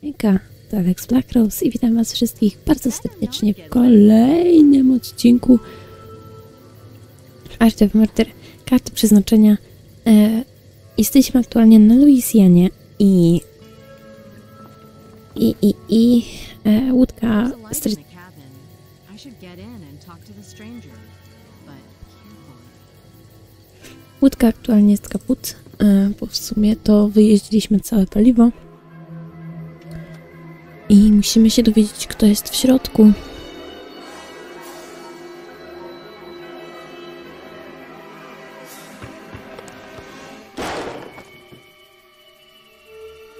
Hejka, to Alex Blackrose i witam was wszystkich bardzo serdecznie w kolejnym odcinku Karty Przeznaczenia. Jesteśmy aktualnie na Luizjanie i łódka łódka aktualnie jest kaput, bo w sumie to wyjeździliśmy całe paliwo. I musimy się dowiedzieć, kto jest w środku.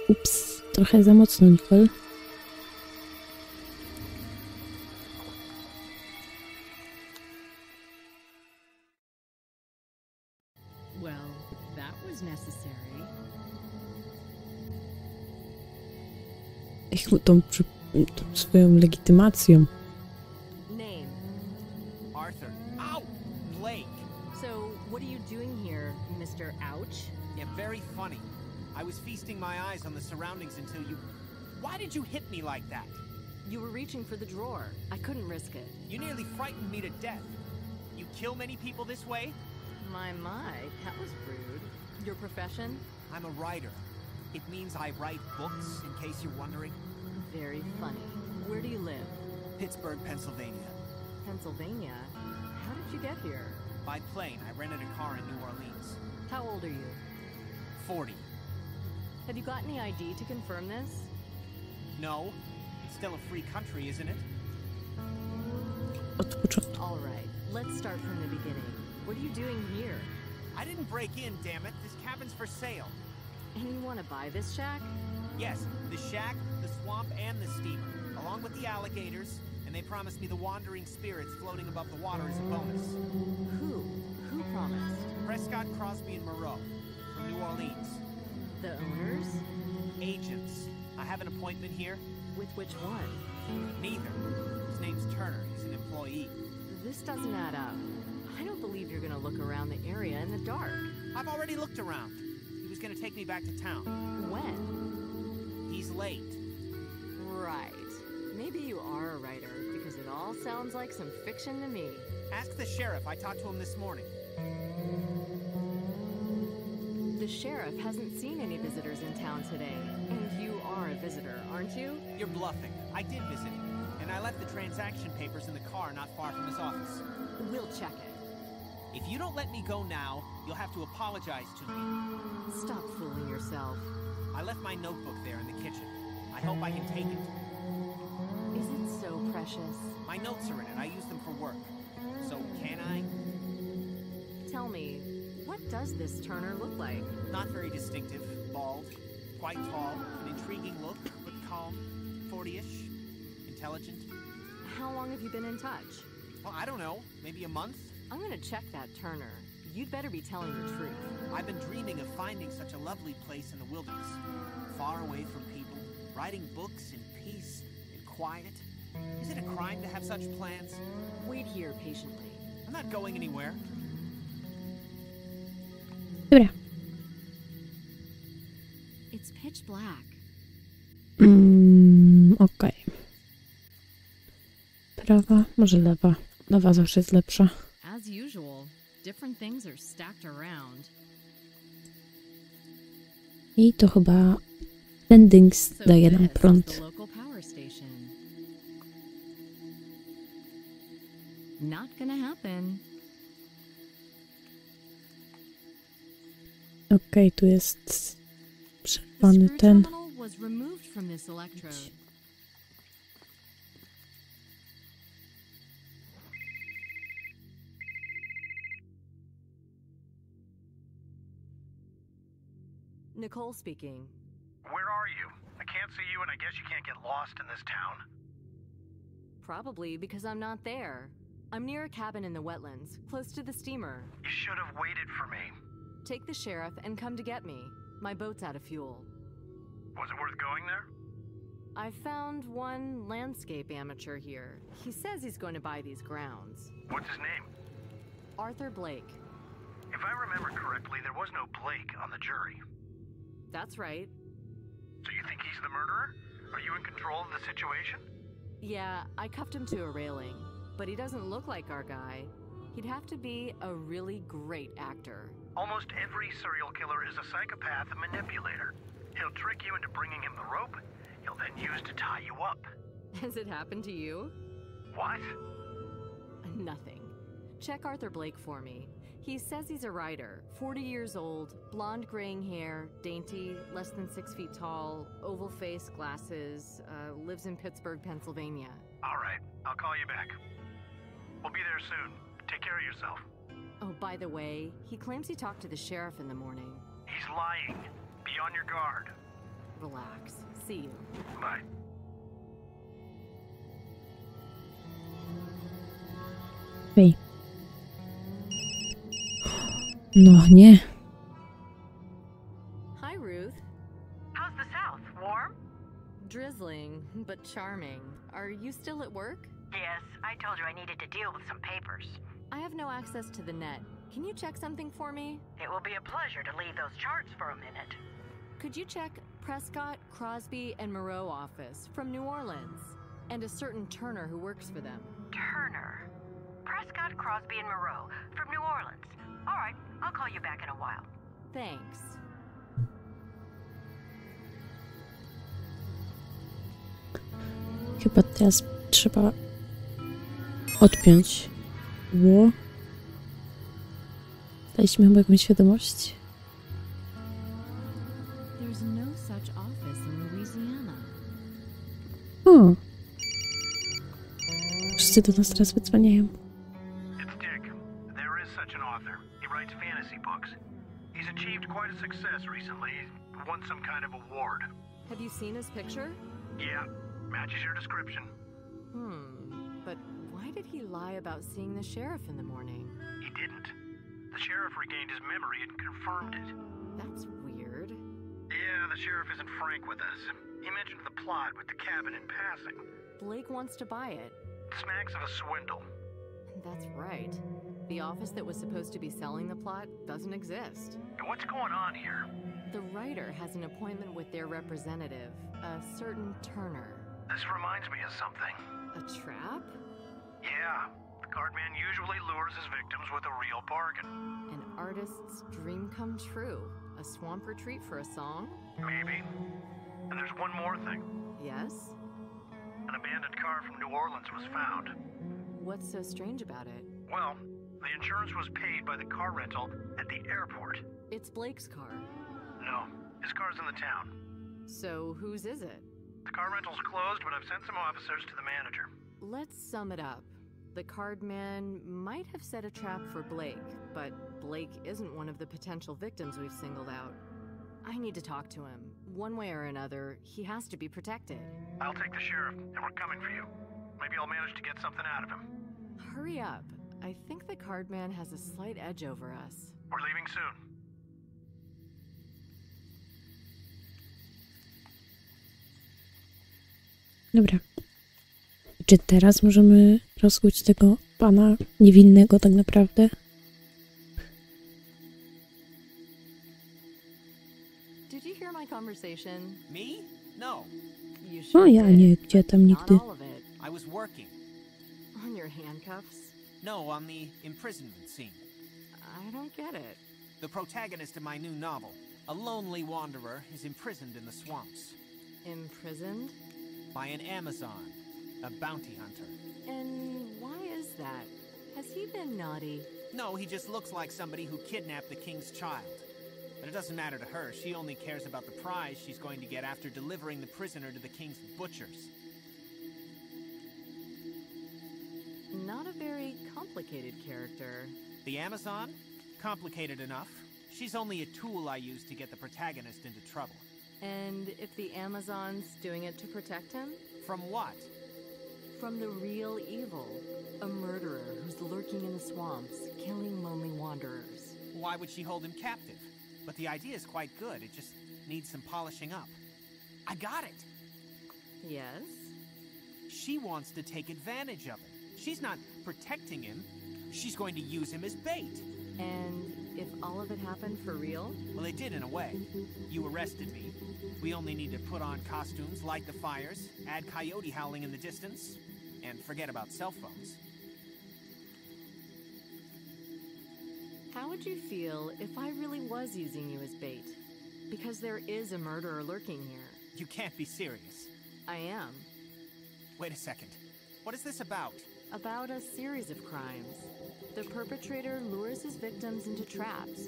Ups, trochę za mocno, Nicole. Tą swoją legitymacją. Name. Arthur. Ow! Blake. So, what are you doing here, Mr. Ouch? Yeah, very funny. I was feasting my eyes on the surroundings until you... Why did you hit me like that? You were reaching for the drawer. I couldn't risk it. You nearly frightened me to death. You kill many people this way? My, that was rude. Your profession? I'm a writer. It means I write books, in case you're wondering. Very funny. Where do you live? Pittsburgh, Pennsylvania. Pennsylvania? How did you get here? By plane. I rented a car in New Orleans. How old are you? 40. Have you got any ID to confirm this? No. It's still a free country, isn't it? All right. Let's start from the beginning. What are you doing here? I didn't break in, damn it. This cabin's for sale. And you want to buy this shack? Yes, the shack, the swamp, and the steamer, along with the alligators, and they promised me the wandering spirits floating above the water as a bonus. Who promised? Prescott, Crosby, and Moreau, from New Orleans. The owners? Agents. I have an appointment here. With which one? Neither. His name's Turner. He's an employee. This doesn't add up. I don't believe you're gonna look around the area in the dark. I've already looked around. He was gonna take me back to town. When? He's late. Right. Maybe you are a writer, because it all sounds like some fiction to me. Ask the sheriff. I talked to him this morning. The sheriff hasn't seen any visitors in town today. And you are a visitor, aren't you? You're bluffing. I did visit him. And I left the transaction papers in the car not far from his office. We'll check it. If you don't let me go now, you'll have to apologize to me. Stop fooling yourself. I left my notebook there in the kitchen. I hope I can take it. Is it so precious? My notes are in it. I use them for work. So, can I? Tell me, what does this Turner look like? Not very distinctive. Bald. Quite tall. An intriguing look, but calm. 40-ish. Intelligent. How long have you been in touch? Well, I don't know. Maybe a month? I'm gonna check that Turner. You'd better be telling the truth. I've been dreaming of finding such a lovely place in the wilderness. Far away from people, writing books in peace and quiet. Is it a crime to have such plans? Wait here patiently. I'm not going anywhere. Dobra. It's pitch black. Okej. Prawa, może lewa. Lewa zawsze jest lepsza. As usual, different things are stacked around. I to chyba Tendings daje nam prąd. Not gonna happen. Okej, tu jest przerwany ten. Nicole speaking. Where are you? I can't see you and I guess you can't get lost in this town. Probably because I'm not there. I'm near a cabin in the wetlands, close to the steamer. You should have waited for me. Take the sheriff and come to get me. My boat's out of fuel. Was it worth going there? I found one landscape amateur here. He says he's going to buy these grounds. What's his name? Arthur Blake. If I remember correctly, there was no Blake on the jury. That's right. So you think he's the murderer? Are you in control of the situation? Yeah, I cuffed him to a railing, but he doesn't look like our guy. He'd have to be a really great actor. Almost every serial killer is a psychopath and manipulator. He'll trick you into bringing him the rope. He'll then use to tie you up. Has it happened to you? What? Nothing. Check Arthur Blake for me. He says he's a writer, 40 years old, blonde graying hair, dainty, less than 6 feet tall, oval face, glasses, lives in Pittsburgh, Pennsylvania. All right, I'll call you back. We'll be there soon. Take care of yourself. Oh, by the way, he claims he talked to the sheriff in the morning. He's lying. Be on your guard. Relax. See you. Bye. Okej. No nie. Hi, Ruth. How's the South? Warm? Drizzling, but charming. Are you still at work? Yes, I told you I needed to deal with some papers. I have no access to the net. Can you check something for me? It will be a pleasure to leave those charts for a minute. Could you check Prescott, Crosby, and Moreau office from New Orleans? And a certain Turner who works for them. Turner. Prescott, Crosby, and Moreau from New Orleans. All right, I'll call you back in a while. Thanks. Chyba teraz trzeba odpiąć. Ło. Daliśmy chyba jakąś świadomość. There's no such office in Louisiana. O. Wszyscy do nas teraz wydzwaniają. It's Dick. There is such an author. He writes fantasy books. He's achieved quite a success recently. He won some kind of award. Have you seen his picture? Yeah, matches your description. But why did he lie about seeing the sheriff in the morning? He didn't. The sheriff regained his memory and confirmed it. That's weird. Yeah, the sheriff isn't frank with us. He mentioned the plot with the cabin in passing. Blake wants to buy it. Smacks of a swindle. That's right. The office that was supposed to be selling the plot doesn't exist. And what's going on here? The writer has an appointment with their representative, a certain Turner. This reminds me of something. A trap? Yeah, the cardman usually lures his victims with a real bargain. An artist's dream come true. A swamp retreat for a song? Maybe. And there's one more thing. Yes? An abandoned car from New Orleans was found. What's so strange about it? Well, the insurance was paid by the car rental at the airport. It's Blake's car. No, his car's in the town. So whose is it? The car rental's closed, but I've sent some officers to the manager. Let's sum it up. The card man might have set a trap for Blake, but Blake isn't one of the potential victims we've singled out. I need to talk to him. One way or another, he has to be protected. I'll take the sheriff, and we're coming for you. Maybe I'll manage to get something out of him. Hurry up. I think the card man has a slight edge over us. We're leaving soon. Dobra. Czy teraz możemy rozkuć tego pana niewinnego tak naprawdę? Did you hear my conversation? Me? No. You O sure ja did, nie, gdzie tam but nigdy. not all of it. I was working. On your handcuffs? No, on the imprisonment scene. I don't get it. The protagonist of my new novel, a lonely wanderer, is imprisoned in the swamps Imprisoned? by an Amazon, a bounty hunter. And why is that? Has he been naughty? No, he just looks like somebody who kidnapped the king's child. But it doesn't matter to her. She only cares about the prize she's going to get after delivering the prisoner to the king's butchers. Not a very complicated character. The Amazon? Complicated enough. She's only a tool I use to get the protagonist into trouble. And if the Amazon's doing it to protect him? From what? From the real evil. A murderer who's lurking in the swamps, killing lonely wanderers. Why would she hold him captive? But the idea is quite good. It just needs some polishing up. I got it! Yes? She wants to take advantage of him. She's not protecting him. She's going to use him as bait. And If all of it happened for real? Well, it did in a way. You arrested me. We only need to put on costumes, light the fires, add coyote howling in the distance, and forget about cell phones. How would you feel if I really was using you as bait? Because there is a murderer lurking here. You can't be serious. I am. Wait a second. What is this about? About a series of crimes. The perpetrator lures his victims into traps,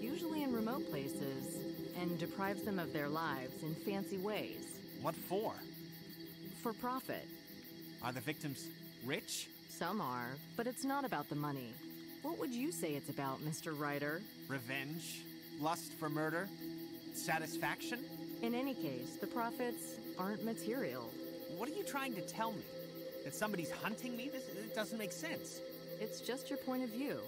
usually in remote places, and deprives them of their lives in fancy ways. What for? For profit. Are the victims rich? Some are, but it's not about the money. What would you say it's about, Mr. Writer? Revenge? Lust for murder? Satisfaction? In any case, the profits aren't material. What are you trying to tell me? That somebody's hunting me? It doesn't make sense. It's just your point of view.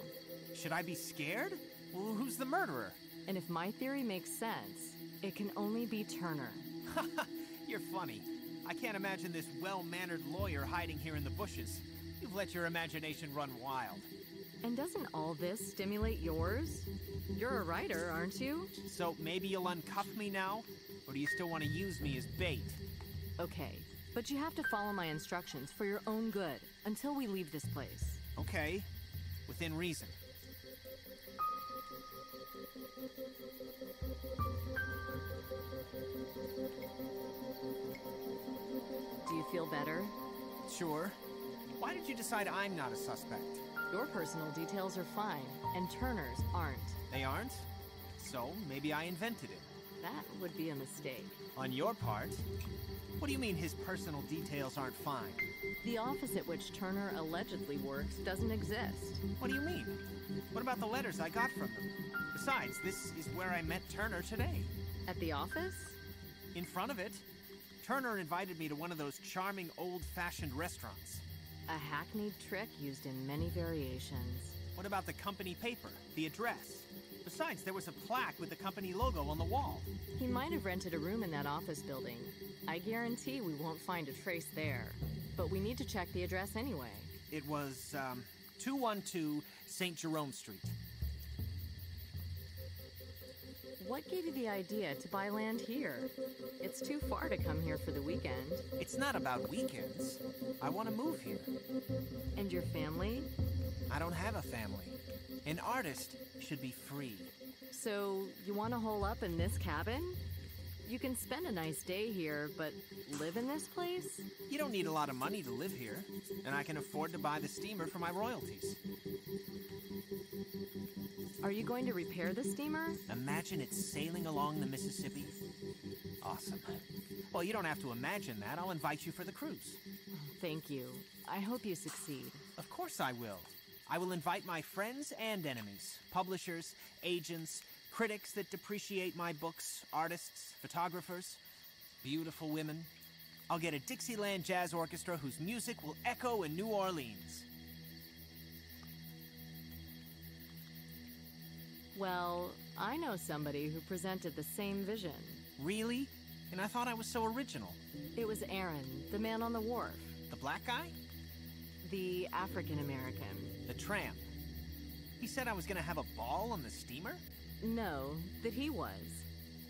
Should I be scared? Well, who's the murderer? And if my theory makes sense, it can only be Turner. You're funny. I can't imagine this well-mannered lawyer hiding here in the bushes. You've let your imagination run wild. And doesn't all this stimulate yours? You're a writer, aren't you? So maybe you'll uncuff me now? Or do you still want to use me as bait? Okay, but you have to follow my instructions for your own good until we leave this place. Okay, within reason. Do you feel better? Sure. Why did you decide I'm not a suspect? Your personal details are fine, and Turner's aren't. They aren't? So maybe I invented it. That would be a mistake. On your part? What do you mean his personal details aren't fine? The office at which Turner allegedly works doesn't exist. What do you mean? What about the letters I got from them? Besides, this is where I met Turner today. At the office? In front of it. Turner invited me to one of those charming old-fashioned restaurants. A hackneyed trick used in many variations. What about the company paper? The address? Besides, there was a plaque with the company logo on the wall. He might have rented a room in that office building. I guarantee we won't find a trace there. But we need to check the address anyway. It was, 212 St. Jerome Street. What gave you the idea to buy land here? It's too far to come here for the weekend. It's not about weekends. I want to move here. And your family? I don't have a family. An artist should be free. So, you want to hole up in this cabin? You can spend a nice day here, but live in this place? You don't need a lot of money to live here, and I can afford to buy the steamer for my royalties. Are you going to repair the steamer? Imagine it sailing along the Mississippi. Awesome. Well, you don't have to imagine that. I'll invite you for the cruise. Thank you. I hope you succeed. Of course I will. I will invite my friends and enemies, publishers, agents, critics that depreciate my books, artists, photographers, beautiful women. I'll get a Dixieland Jazz Orchestra whose music will echo in New Orleans. Well, I know somebody who presented the same vision. Really? And I thought I was so original. It was Aaron, the man on the wharf. The black guy? The African-American. The tramp. He said I was gonna have a ball on the steamer? No, that he was.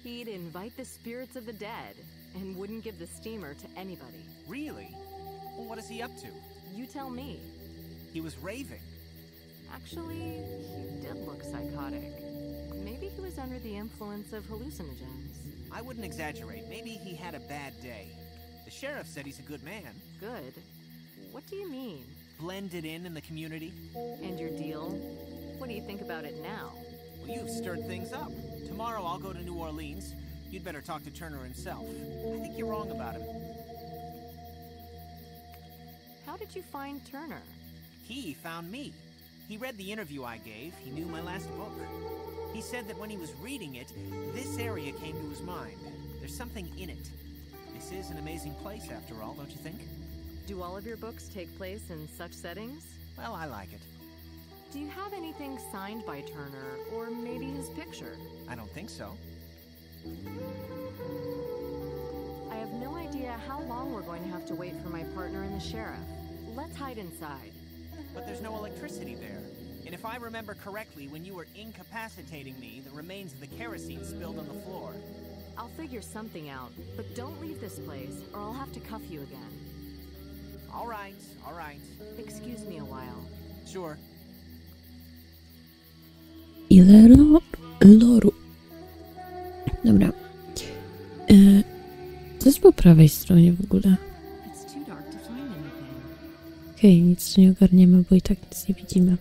He'd invite the spirits of the dead and wouldn't give the steamer to anybody. Really? Well, what is he up to? You tell me. He was raving. Actually, he did look psychotic. Maybe he was under the influence of hallucinogens. I wouldn't exaggerate. Maybe he had a bad day. The sheriff said he's a good man. Good? What do you mean? Blended in the community. And your deal? What do you think about it now? Well, you've stirred things up. Tomorrow I'll go to New Orleans. You'd better talk to Turner himself. I think you're wrong about him. How did you find Turner? He found me. He read the interview I gave. He knew my last book. He said that when he was reading it, this area came to his mind. There's something in it. This is an amazing place, after all, don't you think? Do all of your books take place in such settings? Well, I like it. Do you have anything signed by Turner, or maybe his picture? I don't think so. I have no idea how long we're going to have to wait for my partner and the sheriff. Let's hide inside. But there's no electricity there. And if I remember correctly, when you were incapacitating me, the remains of the kerosene spilled on the floor. I'll figure something out, but don't leave this place, or I'll have to cuff you again. All right, all right. Excuse me a while. Sure. Ile loru. Dobra. Co jest po prawej stronie w ogóle? It's too dark to find anything. Okej, nic tu nie ogarniemy, bo i tak nic nie widzimy.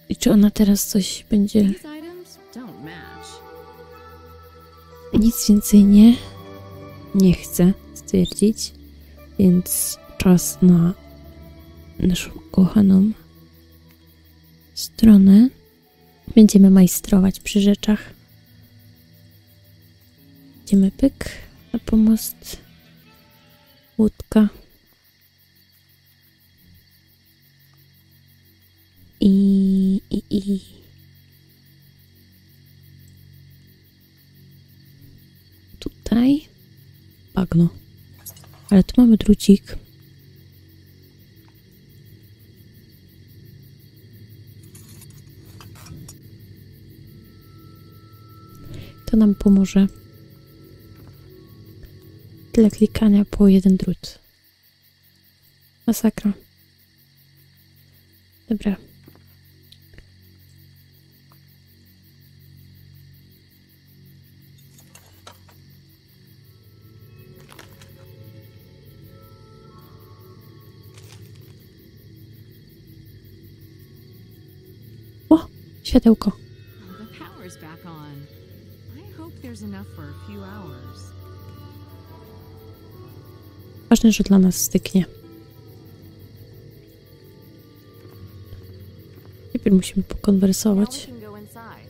I czy ona teraz coś będzie... These items don't match. Nic więcej nie chcę stwierdzić, więc czas na naszą kochaną stronę. Będziemy majstrować przy rzeczach. Idziemy pyk na pomost. Łódka. I tutaj bagno. Ale tu mamy drucik. To nam pomoże. Tyle klikania po jeden drut. Masakra. Dobra. O! Światełko. The power's back on. I hope there's enough for a few hours. Ważne, że dla nas styknie. Najpierw musimy pokonwersować. Now we can go inside.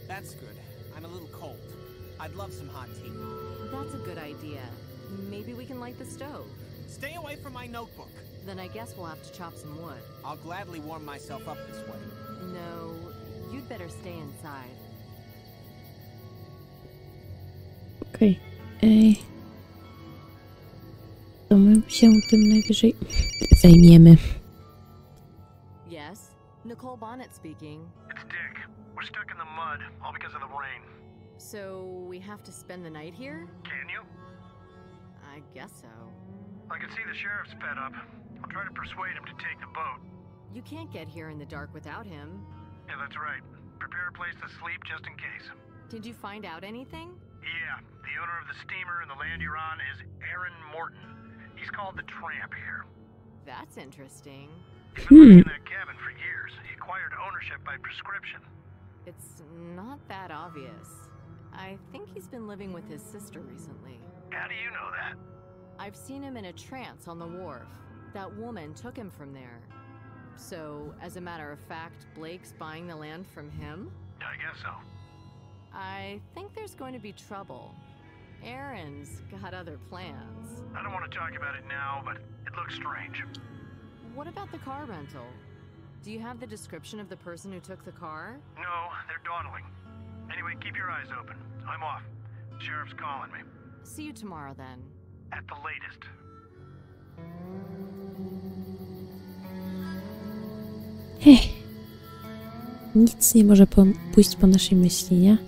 That's good. I'm a little cold. I'd love some hot tea. That's a good idea. Maybe we can light the stove. Stay away from my notebook. Then I guess we'll have to chop some wood. I'll gladly warm myself up this way. No, you'd better stay inside. Okej. To my się tym najwyżej zajmiemy. Yes? Nicole Bonnet speaking. It's Dick. We're stuck in the mud, all because of the rain. So we have to spend the night here? Can you? I guess so. I can see the sheriff's fed up. I'll try to persuade him to take the boat. You can't get here in the dark without him. Yeah, that's right. Prepare a place to sleep just in case. Did you find out anything? Yeah, the owner of the steamer and the land you're on is Aaron Morton. He's called the Tramp here. That's interesting. He's been living in that cabin for years. He acquired ownership by prescription. It's not that obvious. I think he's been living with his sister recently. How do you know that? I've seen him in a trance on the wharf. That woman took him from there. So, as a matter of fact, Blake's buying the land from him? I guess so. I think there's going to be trouble. Aaron's got other plans. I don't want to talk about it now, but it looks strange. What about the car rental? Do you have the description of the person who took the car? No, they're dawdling. Anyway, keep your eyes open. I'm off. Sheriff's calling me. See you tomorrow then. At the latest. Nic nie może pójść po naszej myśli, nie?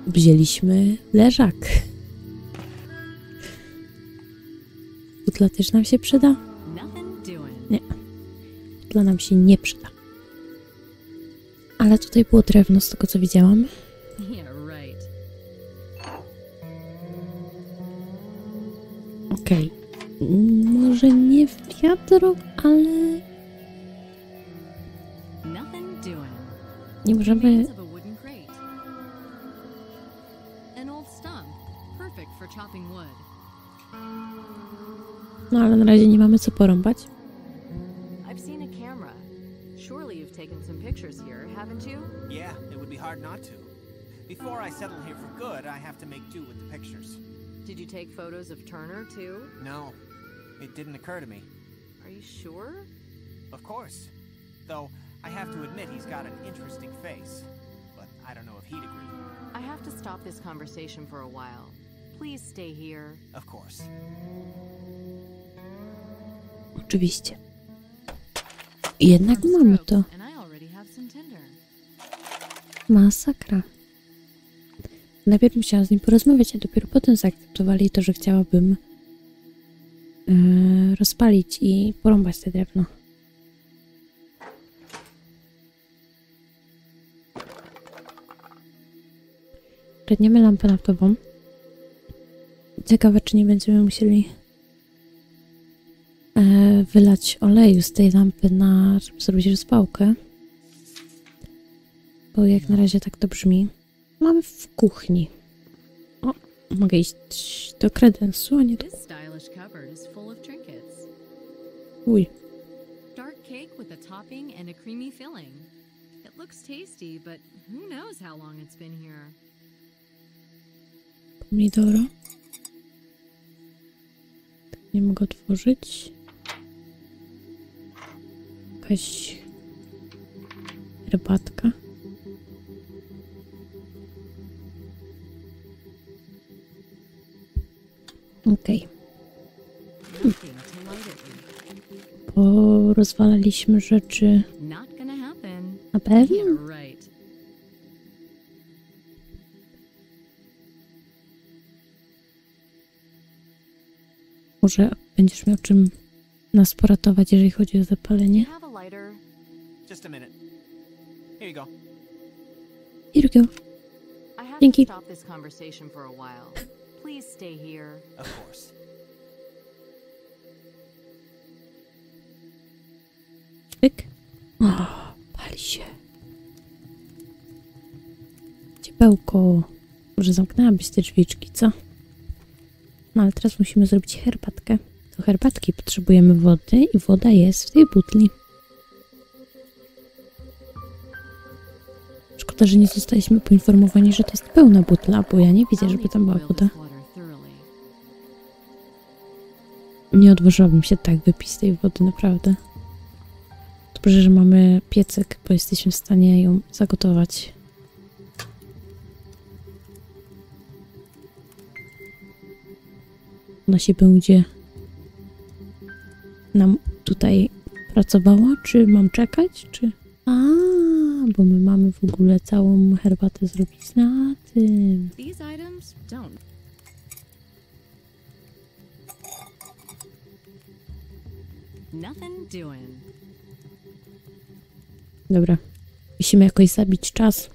Wzięliśmy leżak. Butla też nam się przyda? Nie. Butla nam się nie przyda. Ale tutaj było drewno, z tego co widziałam. Okej. Może nie wiadro, ale... Nie możemy... No ale na razie nie mamy co porąbać. I've seen a camera. Surely you've taken some pictures here, haven't you? Yeah, it would be hard not to. Before I settle here for good, I have to make do with the pictures. Did you take photos of Turner, too? No, it didn't occur to me. Are you sure? Of course. Though, I have to admit he's got an interesting face. But I don't know if he'd agree. I have to stop this conversation for a while. Please stay here. Of course. Oczywiście. I jednak mamy to. And I already have some Tinder. Masakra. Najpierw musiałam z nim porozmawiać, a dopiero potem zaakceptowali to, że chciałabym rozpalić i porąbać te drewno. Kradniemy lampę naftową. Ciekawe, czy nie będziemy musieli wylać oleju z tej lampy żeby zrobić rozpałkę. Bo jak na razie tak to brzmi. Mamy w kuchni. O, mogę iść do kredensu, a nie do... This stylish cupboard is full of trinkets. Uj. Dark cake with a topping and a creamy filling. It looks tasty, but who knows how long it's been here. Pomidoro. Nie mogę otworzyć. Jakaś herbatka. Okej. Nothing to light it with. Porozwalaliśmy rzeczy. Not gonna happen. Na pewno? Yeah, right. Może będziesz miał czym nas poratować, jeżeli chodzi o zapalenie? Have a lighter. Just a minute. Here you go. Here we go. I have Dzięki. to stop this conversation for a while. Please stay here. Of course. Pyk. O, pali się. Ciepełko. Może zamknęłabyś te drzwiczki, co? No ale teraz musimy zrobić herbatkę. Do herbatki potrzebujemy wody i woda jest w tej butli. Szkoda, że nie zostaliśmy poinformowani, że to jest pełna butla, bo ja nie widzę, żeby tam była woda. Nie odważyłabym się tak wypić z tej wody, naprawdę. Dobrze, że mamy piecyk, bo jesteśmy w stanie ją zagotować. Ona się będzie nam tutaj pracowała, czy mam czekać, czy... Bo my mamy w ogóle całą herbatę zrobić na tym. These items don't. Nothing doing. Dobra. Musimy jakoś zabić czas.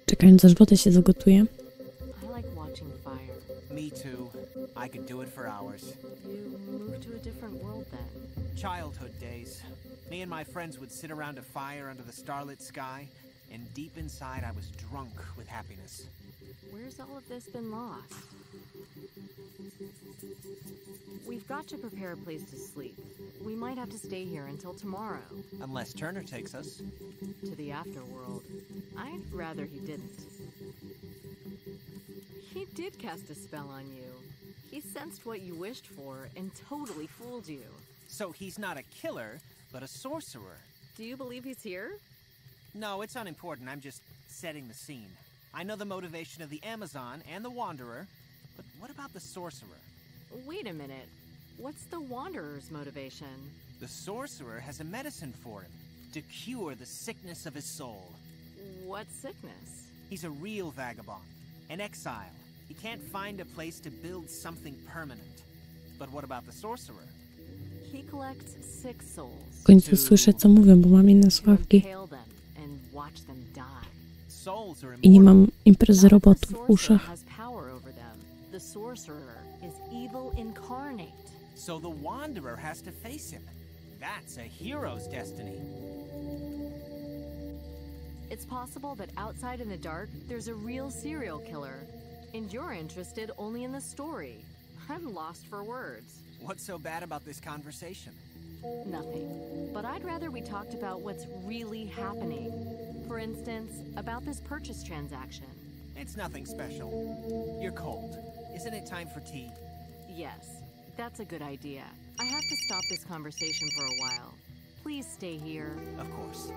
Czekając, aż woda się zagotuje. I like watching fire. Me too. I could do it for hours. You moved to a different world then. Childhood days. Me and my friends would sit around a fire under the starlit sky, and deep inside I was drunk with happiness. Where's all of this been lost? We've got to prepare a place to sleep. We might have to stay here until tomorrow. Unless Turner takes us. To the afterworld. I'd rather he didn't. He did cast a spell on you. He sensed what you wished for and totally fooled you. So he's not a killer, but a sorcerer. Do you believe he's here? No, it's unimportant. I'm just setting the scene. I know the motivation of the Amazon and the Wanderer, but what about the sorcerer? Wait a minute. What's the Wanderer's motivation? The sorcerer has a medicine for him, to cure the sickness of his soul. What sickness? He's a real vagabond, an exile. He can't find a place to build something permanent. But what about the sorcerer? He collects sick souls. W końcu słyszę, co mówią, bo mam inne słuchawki. Impale them and watch them die. Souls are I nie immortal. mam imprezy robotów w The sorcerer uszach. has power over them. The sorcerer is evil incarnate. So the Wanderer has to face him. That's a hero's destiny. It's possible that outside in the dark, there's a real serial killer. And you're interested only in the story. I'm lost for words. What's so bad about this conversation? Nothing. But I'd rather we talked about what's really happening. For instance, about this purchase transaction. It's nothing special. You're cold. Isn't it time for tea? Yes, that's a good idea. I have to stop this conversation for a while. Please stay here. Of course.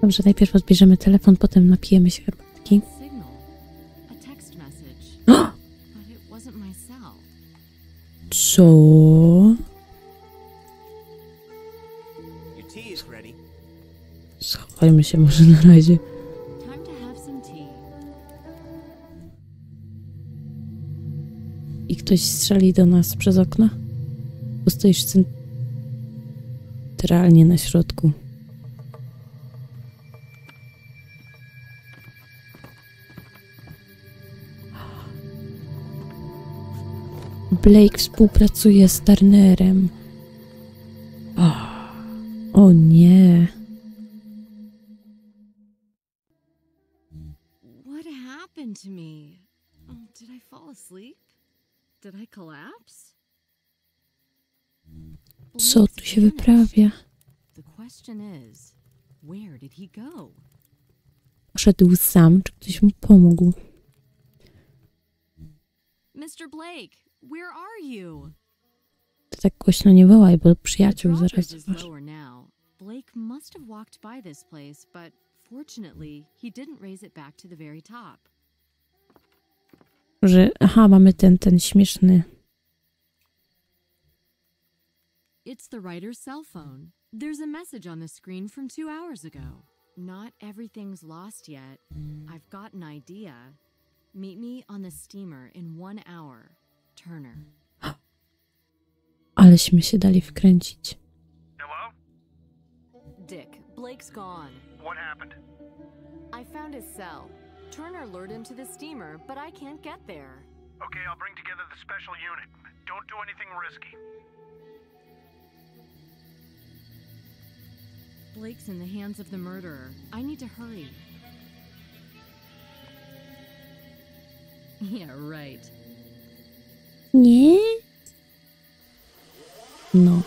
Dobrze, najpierw odbierzemy telefon, potem napijemy się herbatki. Signal. Co? Your tea is ready. Schowajmy się może na razie. Time to have some tea. I ktoś strzeli do nas przez okno? Bo stoisz centralnie na środku. Blake współpracuje z Turnerem. O nie. What happened to me? Oh, did I fall asleep? Did I collapse? Co tu się wyprawia? The question is, where did he go? Poszedł sam, czy ktoś mu pomógł? Mr. Blake, where are you? To tak głośno nie wołaj, bo The przyjaciół zaraz drawbridge is zobaczy. lower now. Blake must have walked by this place, but fortunately, he didn't raise it back to the very top. Że, aha, mamy ten śmieszny. It's the writer's cell phone. There's a message on the screen from 2 hours ago. Not everything's lost yet. I've got an idea. Meet me on the steamer in 1 hour. Turner. Aleśmy się dali wkręcić. Hello? Dick, Blake's gone. What happened? I found his cell. Turner lured him to the steamer, but I can't get there. Okay, I'll bring together the special unit. Don't do anything risky. Blake's in the hands of the murderer. I need to hurry. Yeah, right. Nie? No.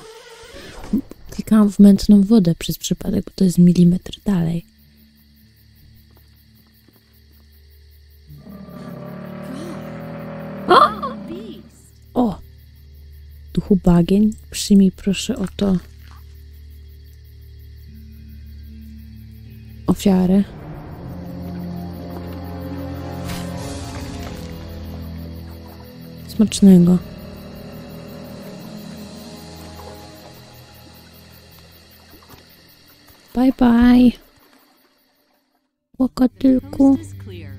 Klikałam w mętną wodę przez przypadek, bo to jest milimetr dalej. Beast. O! Duchu bagień, przyjmij proszę oto ofiarę. Smacznego. Bye bye. Łokotylku. Coast is clear.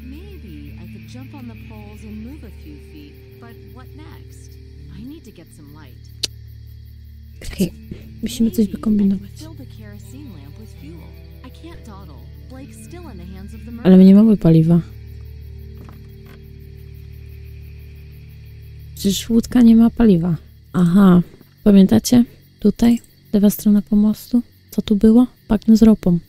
Maybe I could jump on the poles and move a few feet, but what next? I need to get some light. Okej, musimy coś wykombinować. Fill the kerosene lamp with fuel. I can't dawdle. Blake's still in the hands of the Ale my nie murderer. mamy paliwa. Przecież łódka nie ma paliwa. Aha, pamiętacie? Tutaj, lewa strona pomostu. Co tu było? Bagno z ropą.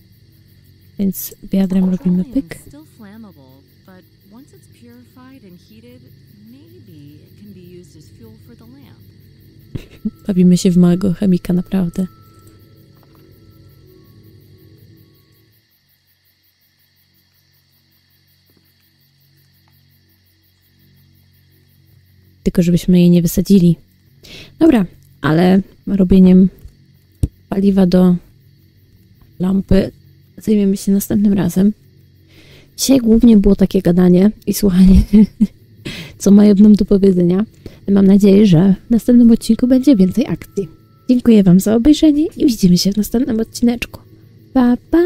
Więc wiadrem robimy pyk. Petroleum is still flammable, but once it's purified and heated, maybe it can be used as fuel for the lamp. Bawimy się w małego chemika, naprawdę. Tylko żebyśmy jej nie wysadzili. Dobra, ale robieniem paliwa do lampy zajmiemy się następnym razem. Dzisiaj głównie było takie gadanie i słuchanie, co mają nam do powiedzenia. Mam nadzieję, że w następnym odcinku będzie więcej akcji. Dziękuję Wam za obejrzenie i widzimy się w następnym odcineczku. Pa, pa!